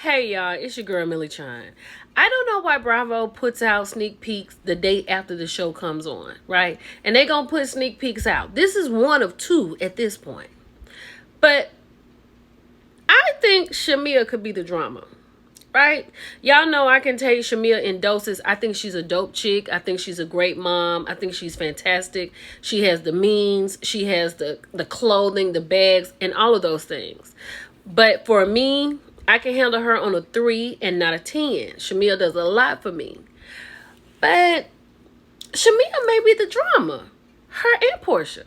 Hey y'all, it's your girl Millie Chine. I don't know why Bravo puts out sneak peeks the day after the show comes on, right? And they gonna put sneak peeks out. This is one of two at this point. But I think Shamea could be the drama, right? Y'all know I can take Shamea in doses. I think she's a dope chick. I think she's a great mom. I think she's fantastic. She has the means. She has the clothing, the bags, and all of those things. But for me, I can handle her on a 3 and not a 10. Shamea does a lot for me. But Shamea may be the drama. Her and Portia.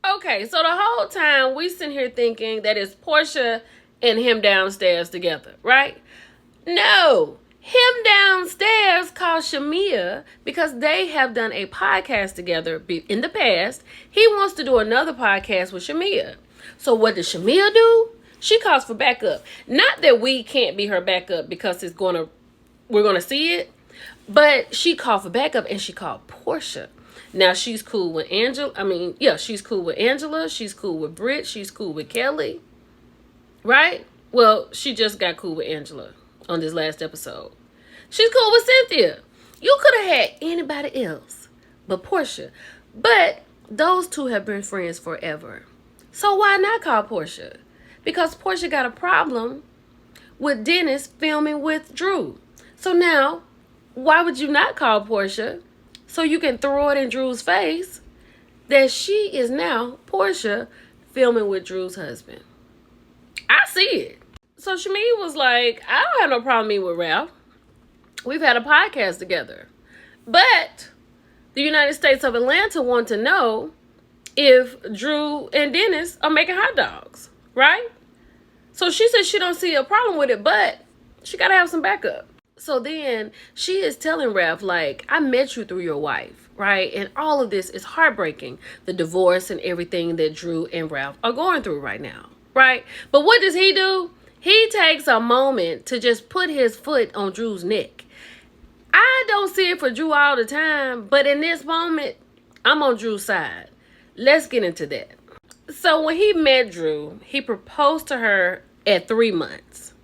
Okay, so the whole time we sitting here thinking that it's Portia and him downstairs together, right? No. Him downstairs called Shamea because they have done a podcast together in the past. He wants to do another podcast with Shamea. So what does Shamea do? She calls for backup. Not that we can't be her backup because we're gonna see it, but she called for backup and she called Portia. Now she's cool with Angela. She's cool with Angela. She's cool with Britt. She's cool with Kelly. Right? Well, she just got cool with Angela on this last episode. She's cool with Cynthia. You could have had anybody else but Portia. But those two have been friends forever. So why not call Portia? Because Portia got a problem with Dennis filming with Drew. So now, why would you not call Portia so you can throw it in Drew's face that she is now Portia filming with Drew's husband? I see it. So Shamea was like, I don't have no problem meeting with Ralph. We've had a podcast together. But the United States of Atlanta want to know if Drew and Dennis are making hot dogs, right? So she said she don't see a problem with it, but she got to have some backup. So then she is telling Ralph, like, I met you through your wife, right? And all of this is heartbreaking. The divorce and everything that Drew and Ralph are going through right now, right? But what does he do? He takes a moment to just put his foot on Drew's neck. I don't see it for Drew all the time, but in this moment, I'm on Drew's side. Let's get into that. So when he met Drew, he proposed to her at 3 months.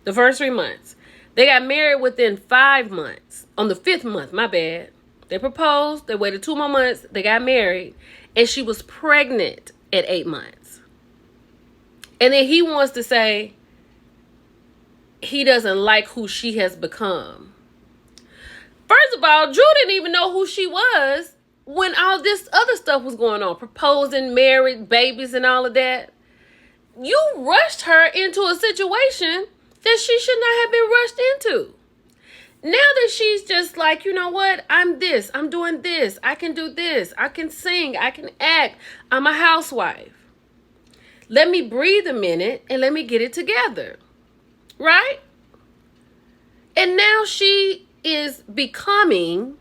The first 3 months. They got married within 5 months. On the 5th month, my bad. They proposed. They waited 2 more months. They got married. And she was pregnant at 8 months. And then he wants to say he doesn't like who she has become. First of all, Drew didn't even know who she was when all this other stuff was going on. Proposing, married, babies, and all of that. You rushed her into a situation that she should not have been rushed into. Now that she's just like, you know what? I'm this. I'm doing this. I can do this. I can sing. I can act. I'm a housewife. Let me breathe a minute and let me get it together. Right? And now she is becoming,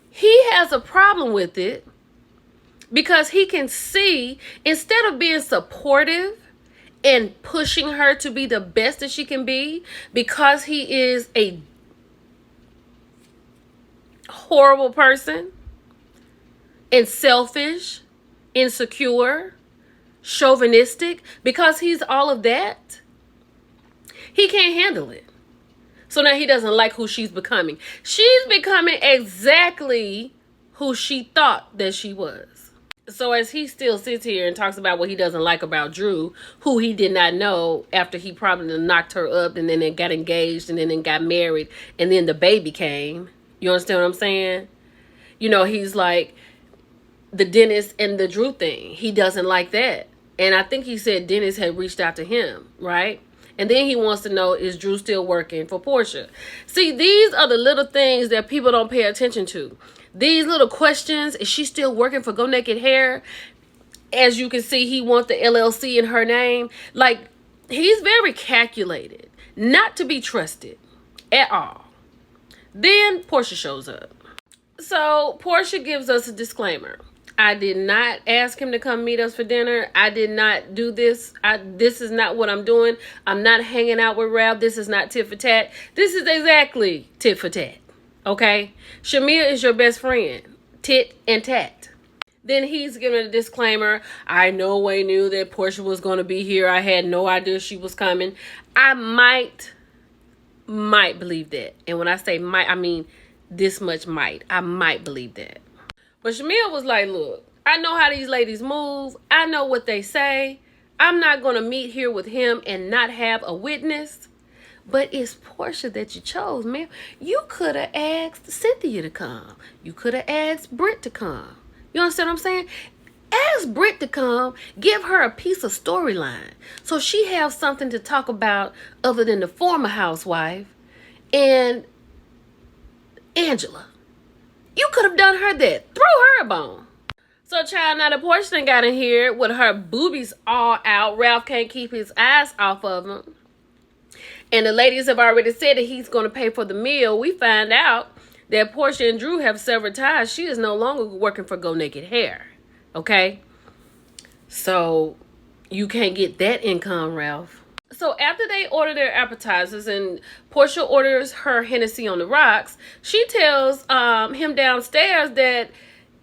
he has a problem with it because he can see, instead of being supportive and pushing her to be the best that she can be, because he is a horrible person and selfish, insecure, chauvinistic, because he's all of that, he can't handle it. So now he doesn't like who she's becoming. She's becoming exactly who she thought that she was. So as he still sits here and talks about what he doesn't like about Drew, who he did not know after he probably knocked her up and then they got engaged and then they got married and then the baby came. You understand what I'm saying? You know, he's like the Dennis and the Drew thing. He doesn't like that. And I think he said Dennis had reached out to him, right? And then he wants to know, is Drew still working for Portia? See, these are the little things that people don't pay attention to. These little questions, is she still working for Go Naked Hair? As you can see, he wants the LLC in her name. Like, he's very calculated, not to be trusted at all. Then Portia shows up. So Portia gives us a disclaimer. I did not ask him to come meet us for dinner. I did not do this. This is not what I'm doing. I'm not hanging out with Ralph. This is not tit for tat. This is exactly tit for tat. Okay? Shamea is your best friend. Tit and tat. Then he's giving a disclaimer. I no way knew that Portia was going to be here. I had no idea she was coming. I might might believe that. And when I say might, I mean this much might. I might believe that. But Shamia was like, look, I know how these ladies move. I know what they say. I'm not going to meet here with him and not have a witness. But it's Portia that you chose, man. You could have asked Cynthia to come. You could have asked Britt to come. You understand what I'm saying? Ask Britt to come. Give her a piece of storyline so she has something to talk about other than the former housewife and Angela. You could have done her that. Throw her a bone. So, child, now the Portia done got in here with her boobies all out. Ralph can't keep his eyes off of him. And the ladies have already said that he's going to pay for the meal. We find out that Portia and Drew have severed ties. She is no longer working for Go Naked Hair. Okay? So, you can't get that income, Ralph. So, after they order their appetizers and Portia orders her Hennessy on the rocks, she tells him downstairs that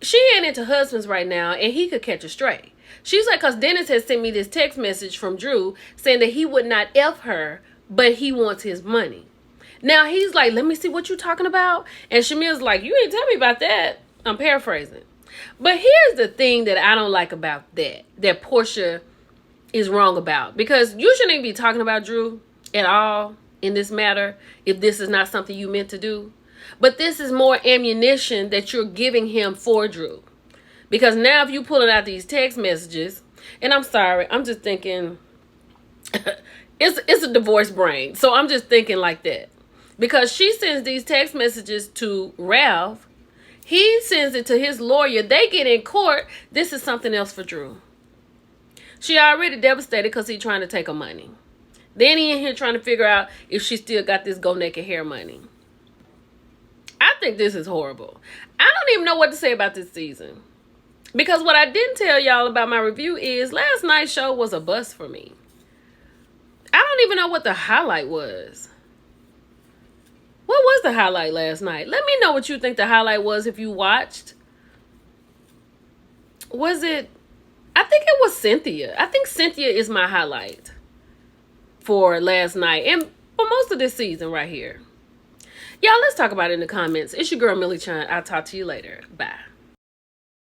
she ain't into husbands right now and he could catch a stray. She's like, because Dennis has sent me this text message from Drew saying that he would not F her, but he wants his money. Now he's like, let me see what you talking about. And Shamia's like, you ain't tell me about that. I'm paraphrasing. But here's the thing that I don't like about that Portia is wrong about. Because you shouldn't even be talking about Drew at all in this matter if this is not something you meant to do. But this is more ammunition that you're giving him for Drew. Because now if you pulling out these text messages, and I'm sorry, I'm just thinking, it's a divorce brain. So I'm just thinking like that. Because she sends these text messages to Ralph. He sends it to his lawyer. They get in court. This is something else for Drew. She already devastated because he's trying to take her money. Then he in here trying to figure out if she still got this Go Naked Hair money. I think this is horrible. I don't even know what to say about this season. Because what I didn't tell y'all about my review is last night's show was a bust for me. I don't even know what the highlight was. What was the highlight last night? Let me know what you think the highlight was if you watched. Was it? I think it was Cynthia. I think Cynthia is my highlight for last night and for most of this season right here. Y'all, let's talk about it in the comments. It's your girl, Millie Chan. I'll talk to you later. Bye.